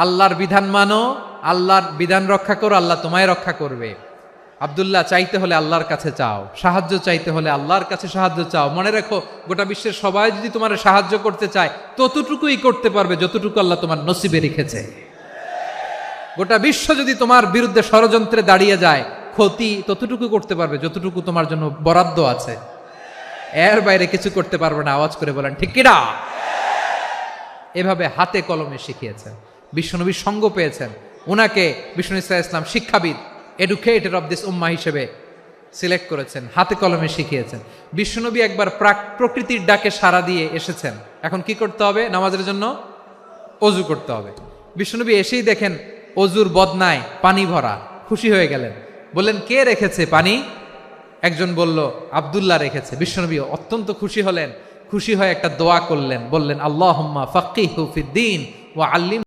আল্লাহর বিধান মানো, আল্লাহর বিধান রক্ষা করো, আল্লাহ তোমায় রক্ষা করবে। আব্দুল্লাহ, চাইতে হলে আল্লাহর কাছে চাও, সাহায্য চাইতে হলে আল্লাহর কাছে সাহায্য চাও। মনে রেখো, গোটা বিশ্বের সবাই যদি তোমার সাহায্য করতে চায়, ততটুকুই করতে পারবে যতটুকু আল্লাহ তোমার নসিবে রেখেছে। গোটা বিশ্ব যদি তোমার বিরুদ্ধে ষড়যন্ত্রে দাঁড়িয়ে যায়, ক্ষতি ততটুকু করতে পারবে যতটুকু তোমার জন্য বরাদ্দ আছে। এর বাইরে কিছু করতে পারবে না। আওয়াজ করে বলেন ঠিক কিনা? এভাবে হাতে কলমে শিখিয়েছেন। বিশ্বনবীর সঙ্গ পেয়েছেন। উনাকে বিষ্ণু ইসলাম শিক্ষাবিদ, এডুকেটেড অফ দিস উম্মাহ হিসেবে সিলেক্ট করেছেন, হাতে কলমে শিখিয়েছেন। বিশ্বনবী একবার প্রকৃতির ডাকে সাড়া দিয়ে এসেছেন। এখন কি করতে হবে? নামাজের জন্য অজু করতে হবে। বিশ্বনবী এসেই দেখেন অজুর বদনায় পানি ভরা, খুশি হয়ে গেলেন। বললেন, কে রেখেছে পানি? একজন বলল, আব্দুল্লাহ রেখেছে। বিশ্বনবী অত্যন্ত খুশি হলেন। খুশি হয়ে একটা দোয়া করলেন, বললেন, আল্লাহুম্মা ফাক্কিহু ফিদ্দীন ওয়া আল্লিম